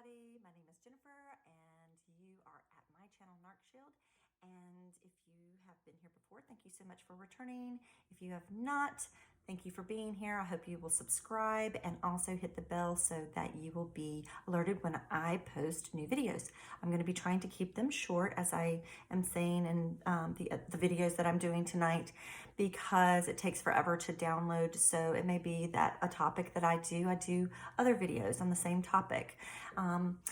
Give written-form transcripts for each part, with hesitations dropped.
everybody. My name is Jennifer, and you are at my channel, NarcShield. And if you have been here before, thank you so much for returning. If you have not, thank you for being here. I hope you will subscribe and also hit the bell so that you will be alerted when I post new videos. I'm going to be trying to keep them short, as I am saying in the videos that I'm doing tonight, because it takes forever to download. So it may be that a topic that I do other videos on the same topic.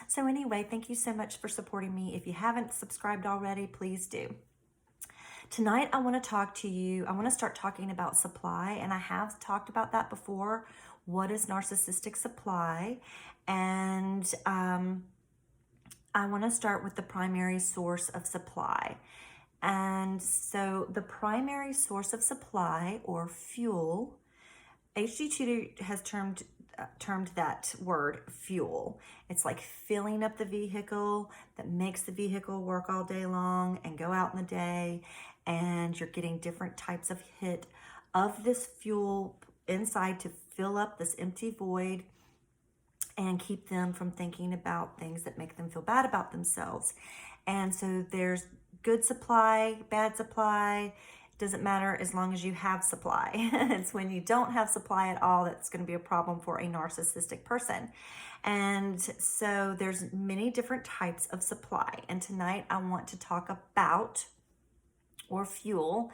So anyway, thank you so much for supporting me. If you haven't subscribed already, please do. Tonight, I want to talk to you. I want to start talking about supply, and I have talked about that before. What is narcissistic supply? And I want to start with the primary source of supply. And so the primary source of supply, or fuel, H.G. Tudor has termed that word fuel. It's like filling up the vehicle that makes the vehicle work all day long and go out in the day, and you're getting different types of hit of this fuel inside to fill up this empty void and keep them from thinking about things that make them feel bad about themselves. And so there's good supply, bad supply. Doesn't matter as long as you have supply. It's when you don't have supply at all that's going to be a problem for a narcissistic person. And so there's many different types of supply. And tonight I want to talk about, or fuel,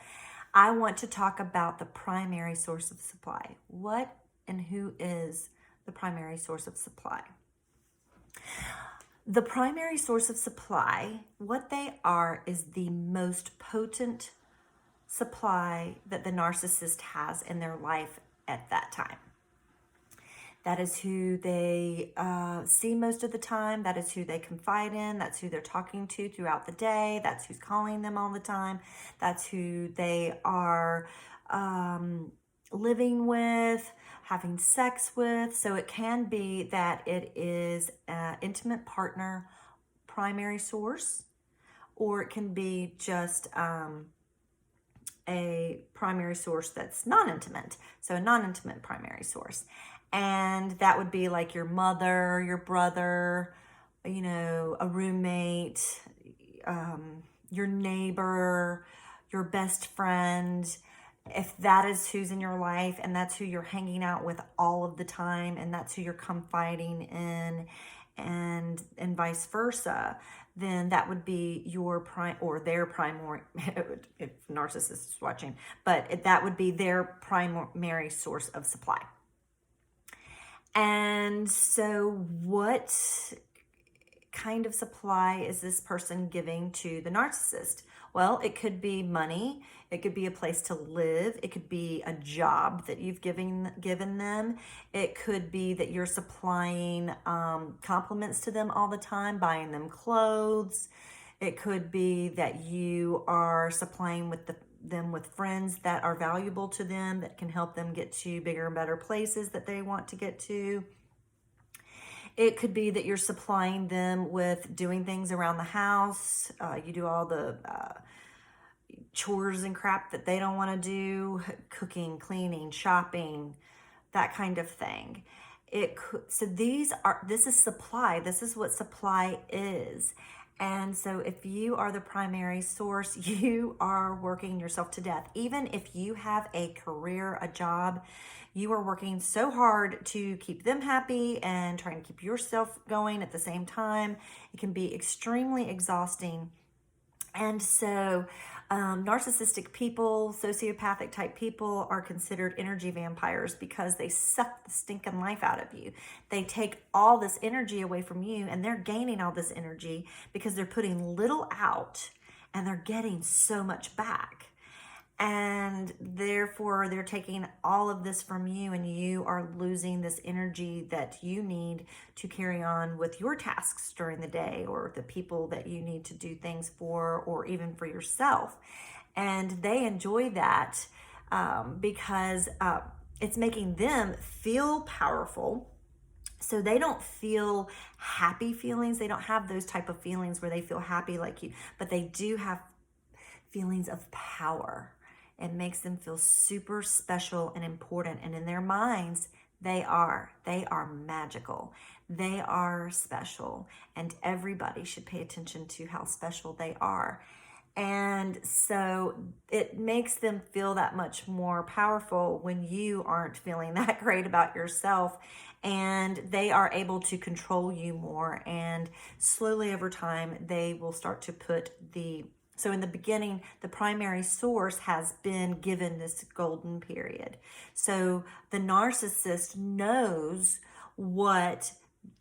I want to talk about the primary source of supply. What and who is the primary source of supply? The primary source of supply, what they are, is the most potent supply that the narcissist has in their life at that time. That is who they see most of the time. That is who they confide in. That's who they're talking to throughout the day. That's who's calling them all the time. That's who they are living with, having sex with. So it can be that it is an intimate partner primary source, or it can be just a primary source that's non-intimate, so a non-intimate primary source. And that would be like your mother, your brother, you know, a roommate, your neighbor, your best friend. If that is who's in your life and that's who you're hanging out with all of the time, and that's who you're confiding in, and vice versa, then that would be your prime, or their primary, if narcissist is watching, but that would be their primary source of supply. And so what kind of supply is this person giving to the narcissist? Well, it could be money. It could be a place to live. It could be a job that you've given them. It could be that you're supplying compliments to them all the time, buying them clothes. It could be that you are supplying them with friends that are valuable to them, that can help them get to bigger and better places that they want to get to. It could be that you're supplying them with doing things around the house. You do all the chores and crap that they don't want to do, cooking, cleaning, shopping, that kind of thing. So this is supply. This is what supply is. And so if you are the primary source, you are working yourself to death. Even if you have a career, a job, you are working so hard to keep them happy and trying to keep yourself going at the same time. It can be extremely exhausting. And so narcissistic people, sociopathic type people, are considered energy vampires because they suck the stinking life out of you. They take all this energy away from you, and they're gaining all this energy because they're putting little out and they're getting so much back. And therefore, they're taking all of this from you, and you are losing this energy that you need to carry on with your tasks during the day, or the people that you need to do things for, or even for yourself. And they enjoy that because it's making them feel powerful. So they don't feel happy feelings. They don't have those type of feelings where they feel happy like you, but they do have feelings of power. It makes them feel super special and important. And in their minds, They are magical. They are special, and everybody should pay attention to how special they are. And so it makes them feel that much more powerful when you aren't feeling that great about yourself, and they are able to control you more. And slowly over time, they will start to put so in the beginning, the primary source has been given this golden period. So the narcissist knows what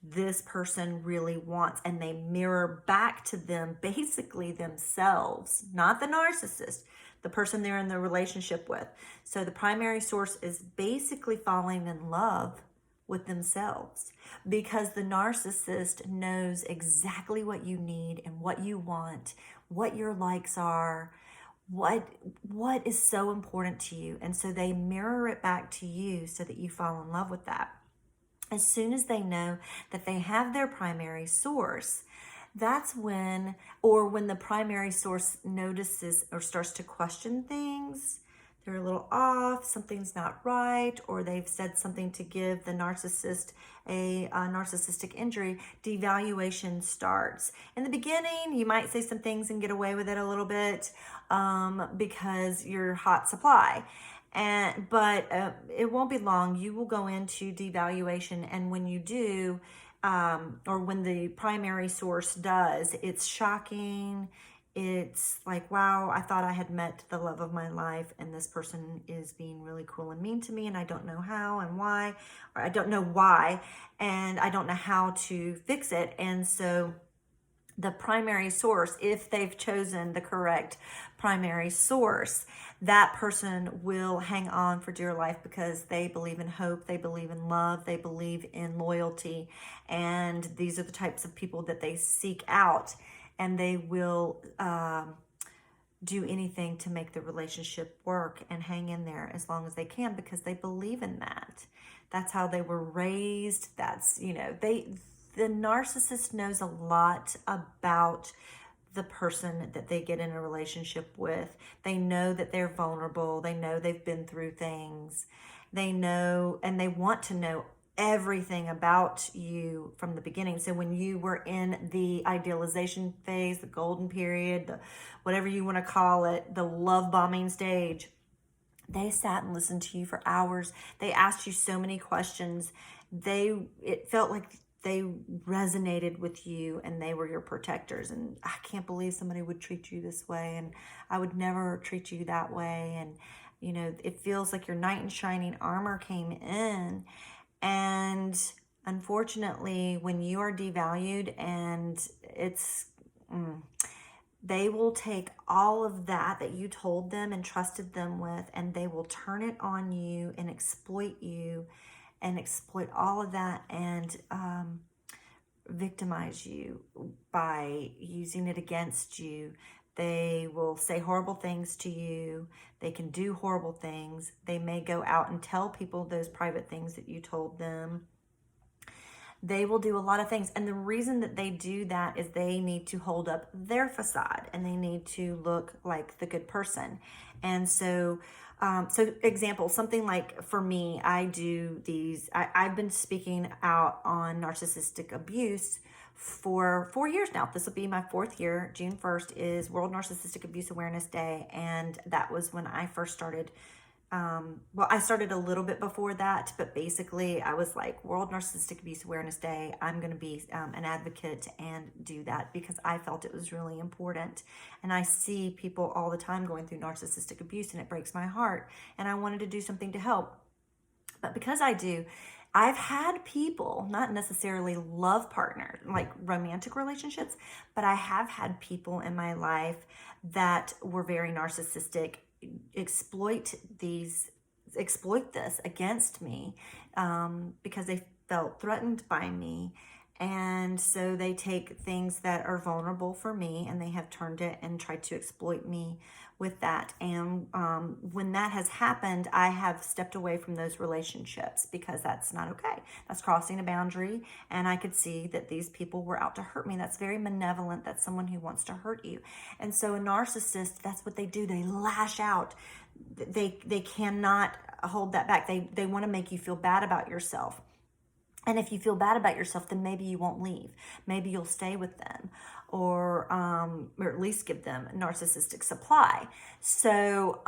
this person really wants, and they mirror back to them basically themselves, not the narcissist, the person they're in the relationship with. So the primary source is basically falling in love with themselves, because the narcissist knows exactly what you need and what you want, what your likes are, what is so important to you. And so they mirror it back to you so that you fall in love with that. As soon as they know that they have their primary source, that's when the primary source notices or starts to question things, they're a little off, something's not right, or they've said something to give the narcissist a narcissistic injury, devaluation starts. In the beginning, you might say some things and get away with it a little bit because you're hot supply. But it won't be long. You will go into devaluation, and when you do, or when the primary source does, it's shocking. It's like, wow, I thought I had met the love of my life, and this person is being really cruel and mean to me, and I don't know how and why, or I don't know why, and I don't know how to fix it. And so the primary source, if they've chosen the correct primary source, that person will hang on for dear life because they believe in hope, they believe in love, they believe in loyalty, and these are the types of people that they seek out, and they will do anything to make the relationship work and hang in there as long as they can because they believe in that. That's how they were raised. That's, the narcissist knows a lot about the person that they get in a relationship with. They know that they're vulnerable. They know they've been through things. They know, and they want to know everything about you from the beginning. So when you were in the idealization phase, the golden period, whatever you want to call it, the love bombing stage, they sat and listened to you for hours. They asked you so many questions. It felt like they resonated with you, and they were your protectors. And I can't believe somebody would treat you this way, and I would never treat you that way. And it feels like your knight in shining armor came in. And unfortunately, when you are devalued, and they will take all of that you told them and trusted them with, and they will turn it on you and exploit you and exploit all of that and victimize you by using it against you. They will say horrible things to you. They can do horrible things. They may go out and tell people those private things that you told them. They will do a lot of things. And the reason that they do that is they need to hold up their facade, and they need to look like the good person. And so, example, something like for me, I do these, I've been speaking out on narcissistic abuse for 4 years now. This will be my 4th year. June 1st is World Narcissistic Abuse Awareness Day. And that was when I first started. I started a little bit before that, but basically I was like, World Narcissistic Abuse Awareness Day, I'm going to be an advocate and do that because I felt it was really important. And I see people all the time going through narcissistic abuse, and it breaks my heart. And I wanted to do something to help. But because I've had people, not necessarily love partners, like romantic relationships, but I have had people in my life that were very narcissistic, exploit this against me because they felt threatened by me, And so they take things that are vulnerable for me and they have turned it and tried to exploit me with that. And when that has happened, I have stepped away from those relationships because that's not okay. That's crossing a boundary. And I could see that these people were out to hurt me. That's very malevolent. That's someone who wants to hurt you. And so a narcissist, that's what they do. They lash out. They cannot hold that back. They want to make you feel bad about yourself. And if you feel bad about yourself, then maybe you won't leave. Maybe you'll stay with them, or at least give them a narcissistic supply. So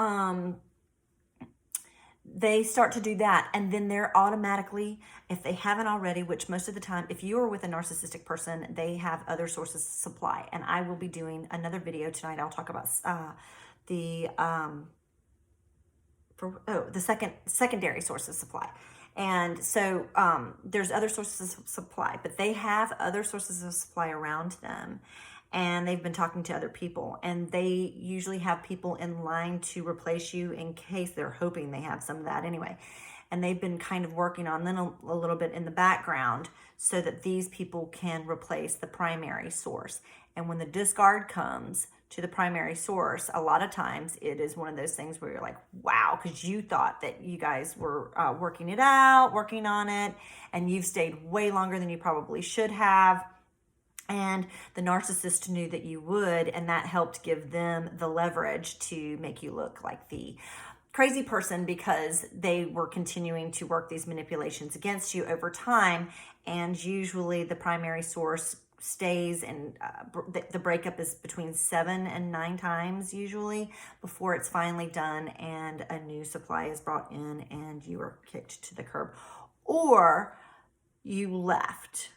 they start to do that, and then they're automatically, if they haven't already, which most of the time, if you are with a narcissistic person, they have other sources of supply. And I will be doing another video tonight. I'll talk about the secondary source of supply. And so there's other sources of supply, but they have other sources of supply around them. And they've been talking to other people. And they usually have people in line to replace you in case they're hoping they have some of that anyway. And they've been kind of working on them a little bit in the background so that these people can replace the primary source. And when the discard comes to the primary source, a lot of times it is one of those things where you're like, wow, because you thought that you guys were working it out, working on it, and you've stayed way longer than you probably should have. And the narcissist knew that you would, and that helped give them the leverage to make you look like the crazy person because they were continuing to work these manipulations against you over time. And usually the primary source stays, and the breakup is between 7 and 9 times usually before it's finally done and a new supply is brought in and you are kicked to the curb or you left.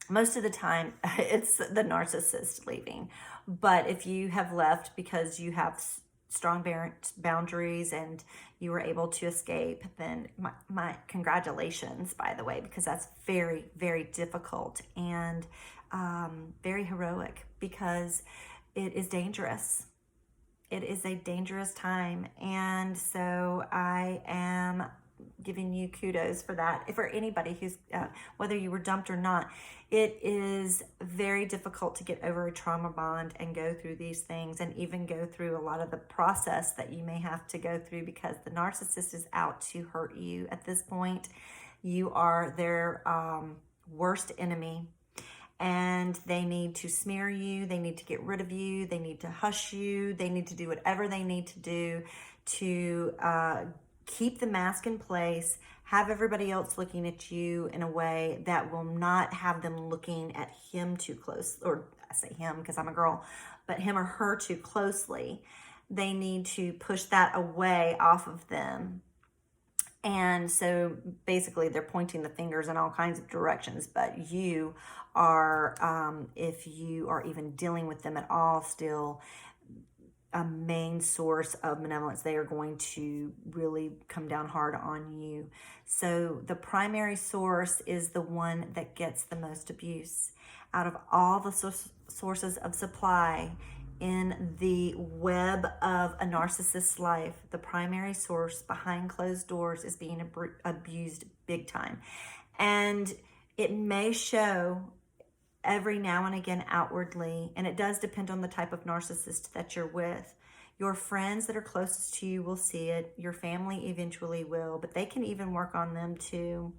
Most of the time it's the narcissist leaving, but if you have left because you have strong boundaries and you were able to escape, then my congratulations, by the way, because that's very, very difficult and very heroic because it is dangerous. It is a dangerous time. And so I am giving you kudos for that. For anybody who's, whether you were dumped or not, it is very difficult to get over a trauma bond and go through these things and even go through a lot of the process that you may have to go through because the narcissist is out to hurt you at this point. You are their worst enemy and they need to smear you. They need to get rid of you. They need to hush you. They need to do whatever they need to do to keep the mask in place, have everybody else looking at you in a way that will not have them looking at him too close, or I say him because I'm a girl, but him or her too closely. They need to push that away off of them. And so basically they're pointing the fingers in all kinds of directions, but you are, if you are even dealing with them at all, still a main source of malevolence. They are going to really come down hard on you. So the primary source is the one that gets the most abuse. Out of all the sources of supply in the web of a narcissist's life, the primary source behind closed doors is being abused big time. And it may show every now and again outwardly, and it does depend on the type of narcissist that you're with. Your friends that are closest to you will see it. Your family eventually will, but they can even work on them too.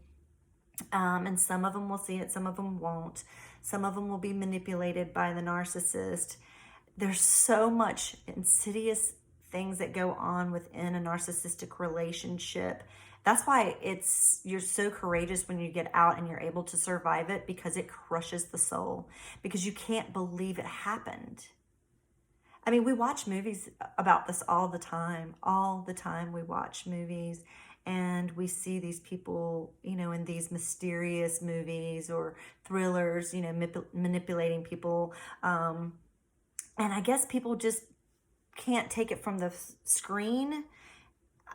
And some of them will see it, some of them won't. Some of them will be manipulated by the narcissist. There's so much insidious things that go on within a narcissistic relationship. That's why you're so courageous when you get out and you're able to survive it, because it crushes the soul, because you can't believe it happened. I mean, we watch movies about this all the time. All the time we watch movies and we see these people, in these mysterious movies or thrillers, manipulating people. And I guess people just can't take it from the screen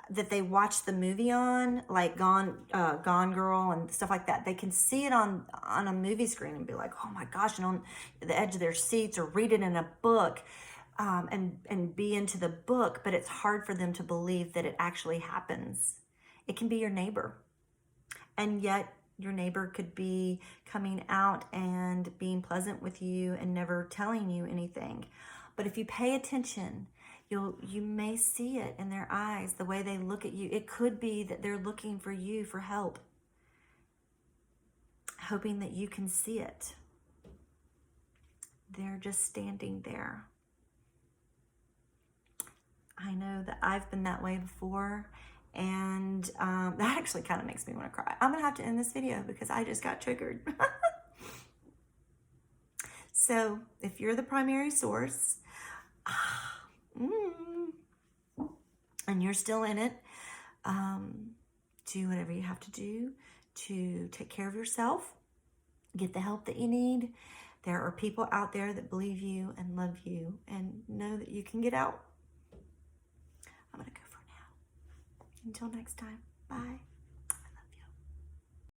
that they watch the movie on, like Gone Girl and stuff like that. They can see it on a movie screen and be like, oh my gosh, and on the edge of their seats, or read it in a book and be into the book, but it's hard for them to believe that it actually happens. It can be your neighbor. And yet Your neighbor could be coming out and being pleasant with you and never telling you anything. But if you pay attention, you may see it in their eyes, the way they look at you. It could be that they're looking for you for help, hoping that you can see it. They're just standing there. I know that I've been that way before, and that actually kind of makes me want to cry. I'm going to have to end this video because I just got triggered. So if you're the primary source, and you're still in it, do whatever you have to do to take care of yourself, get the help that you need. There are people out there that believe you and love you and know that you can get out. I'm going to go for now. Until next time, bye.